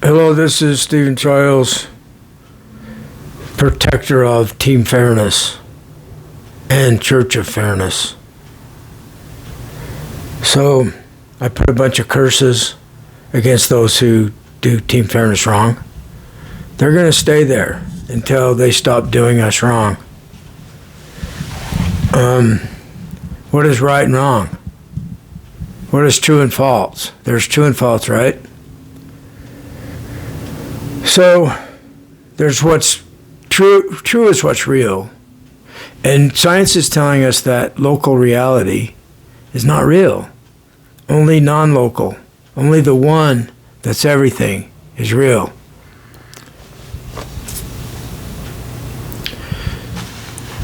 Hello, this is Stephen Childs, protector of Team Fairness and Church of Fairness. So, I put a bunch of curses against those who do Team Fairness wrong. They're going to stay there until they stop doing us wrong. What is right and wrong? What is true and false? There's true and false, right? So, there's what's true. True is what's real. And science is telling us that local reality is not real. Only non-local. Only the one that's everything is real.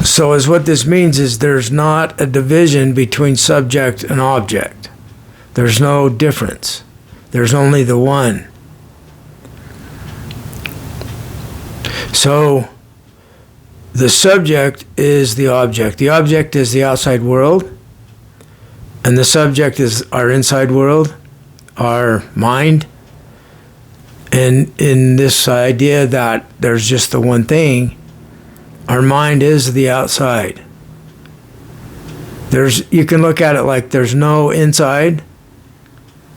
So as what this means is there's not a division between subject and object. There's no difference. There's only the one. So the subject is the object. The object is the outside world. And the subject is our inside world, our mind. And in this idea that there's just the one thing, our mind is the outside. You can look at it like there's no inside.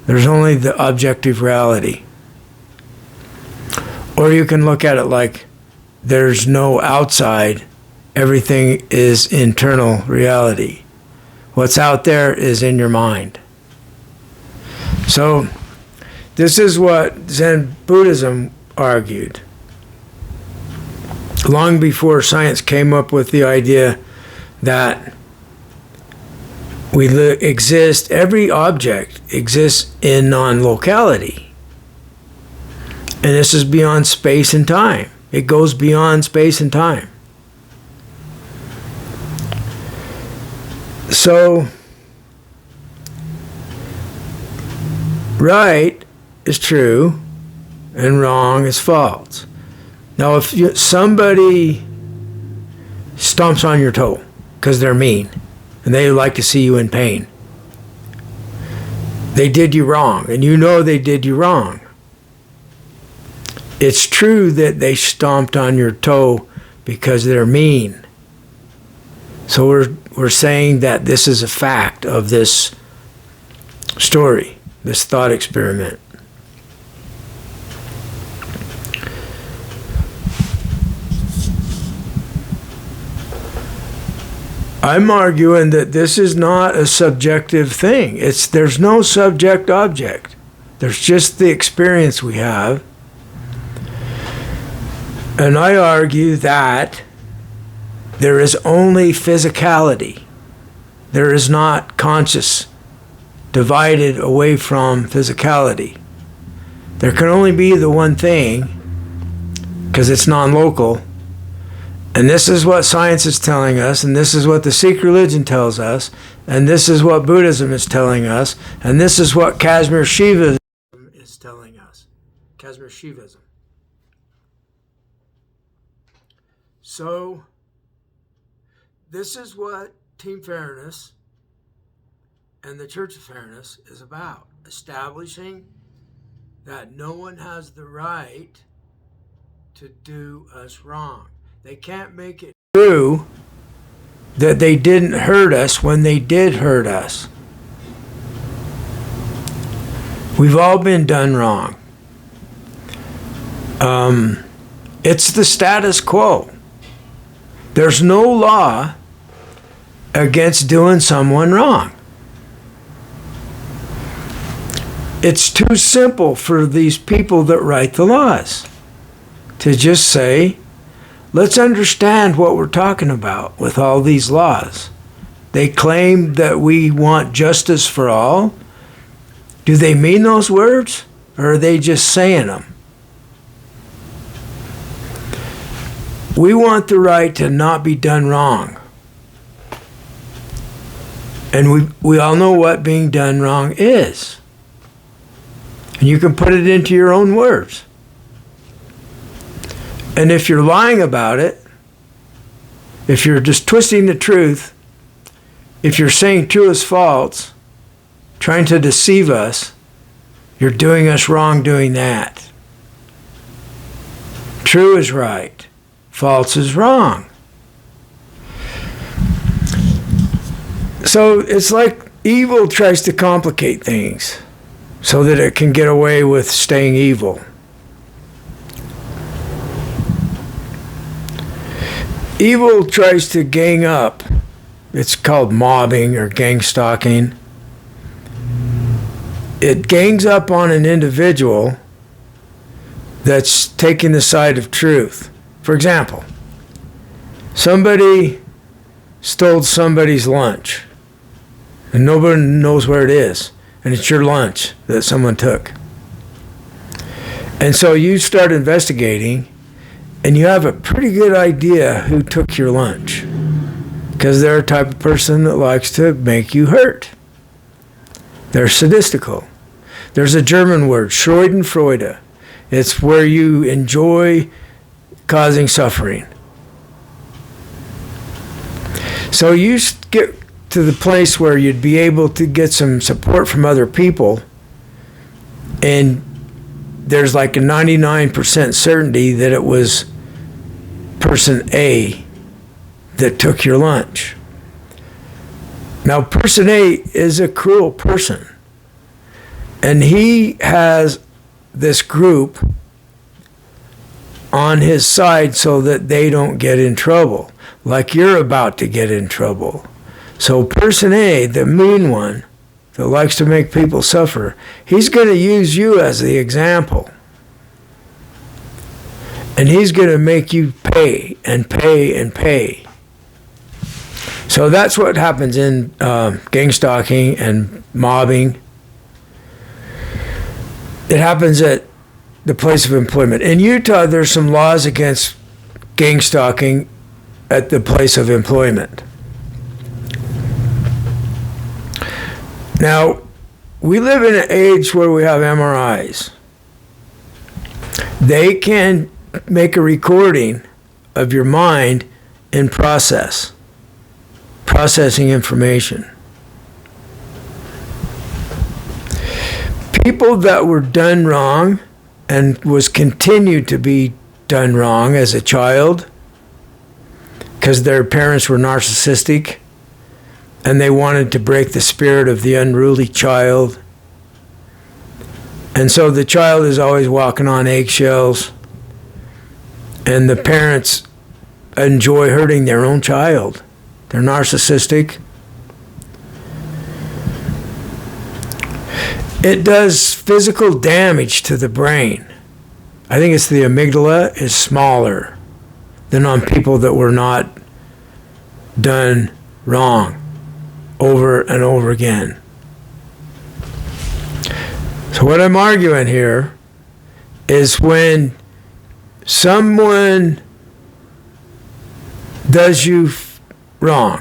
There's only the objective reality. Or you can look at it like there's no outside. Everything is internal reality. What's out there is in your mind. So this is what Zen Buddhism argued. Long before science came up with the idea that every object exists in non-locality. And this is beyond space and time. It goes beyond space and time. So, right is true and wrong is false. Now, if somebody stomps on your toe because they're mean and they like to see you in pain, they did you wrong, and you know they did you wrong. It's true that they stomped on your toe because they're mean. So we're saying that this is a fact of this story, this thought experiment. I'm arguing that this is not a subjective thing. There's no subject-object. There's just the experience we have. And I argue that there is only physicality. There is not conscious, divided away from physicality. There can only be the one thing, because it's non-local. And this is what science is telling us, and this is what the Sikh religion tells us, and this is what Buddhism is telling us, and this is what Kashmir Shivaism is telling us. Kashmir Shivaism. So, this is what Team Fairness and the Church of Fairness is about. Establishing that no one has the right to do us wrong. They can't make it true that they didn't hurt us when they did hurt us. We've all been done wrong. It's the status quo. There's no law against doing someone wrong. It's too simple for these people that write the laws to just say, let's understand what we're talking about with all these laws. They claim that we want justice for all. Do they mean those words, or are they just saying them? We want the right to not be done wrong. And we all know what being done wrong is. And you can put it into your own words. And if you're lying about it, if you're just twisting the truth, if you're saying true is false, trying to deceive us, you're doing us wrong doing that. true is right, false is wrong. So it's like evil tries to complicate things so that it can get away with staying evil. Evil tries to gang up. It's called mobbing or gang stalking. It gangs up on an individual that's taking the side of truth. For example, somebody stole somebody's lunch and nobody knows where it is, and it's your lunch that someone took. And so you start investigating, and you have a pretty good idea who took your lunch, because they're a type of person that likes to make you hurt. They're sadistical. There's a German word, Schadenfreude. It's where you enjoy causing suffering. So you get to the place where you'd be able to get some support from other people, and there's like a 99% certainty that it was person A that took your lunch. Now, person A is a cruel person, and he has this group on his side so that they don't get in trouble, like you're about to get in trouble. So person A, the mean one that likes to make people suffer, he's going to use you as the example. And he's going to make you pay and pay and pay. So that's what happens in gang stalking and mobbing. It happens at the place of employment. In Utah, there's some laws against gang stalking at the place of employment. Now, we live in an age where we have MRIs. They can make a recording of your mind in processing information. People that were done wrong and was continued to be done wrong as a child because their parents were narcissistic and they wanted to break the spirit of the unruly child. And so the child is always walking on eggshells, and the parents enjoy hurting their own child. They're narcissistic. It does physical damage to the brain. I think it's the amygdala is smaller than on people that were not done wrong over and over again. So what I'm arguing here is when someone does you wrong,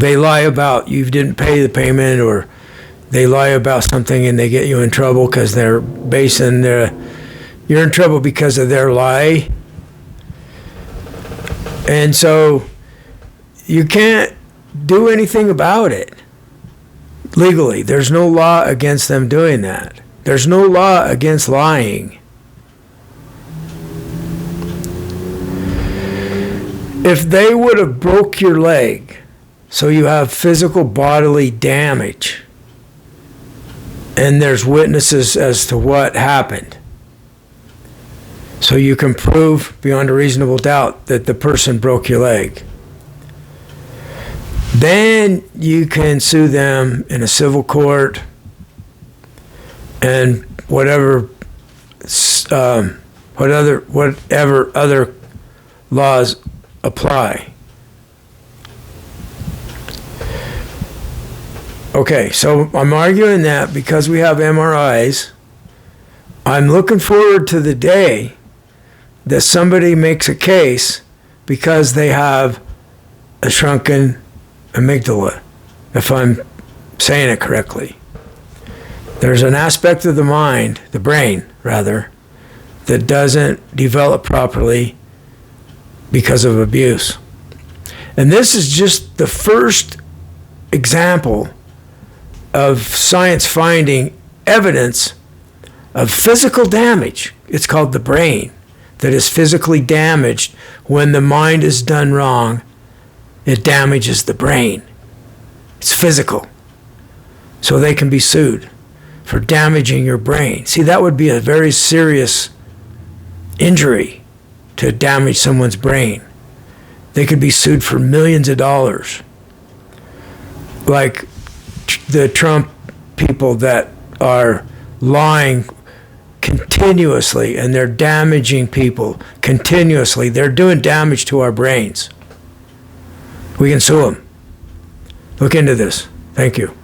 they lie about you didn't pay the payment, or they lie about something and they get you in trouble because they're basing you're in trouble because of their lie. And so you can't do anything about it legally. There's no law against them doing that. There's no law against lying. If they would have broke your leg so you have physical bodily damage and there's witnesses as to what happened, so you can prove beyond a reasonable doubt that the person broke your leg, then you can sue them in a civil court and whatever other laws apply. Okay, so I'm arguing that because we have MRIs, I'm looking forward to the day that somebody makes a case because they have a shrunken amygdala, if I'm saying it correctly. There's an aspect of the mind, the brain rather, that doesn't develop properly because of abuse. And this is just the first example of science finding evidence of physical damage it's called the brain, that is physically damaged when the mind is done wrong. It damages the brain. It's physical. So they can be sued for damaging your brain. See, that would be a very serious injury to damage someone's brain. They could be sued for millions of dollars. Like the Trump people that are lying continuously and they're damaging people continuously. They're doing damage to our brains. We can sue them. Look into this. Thank you.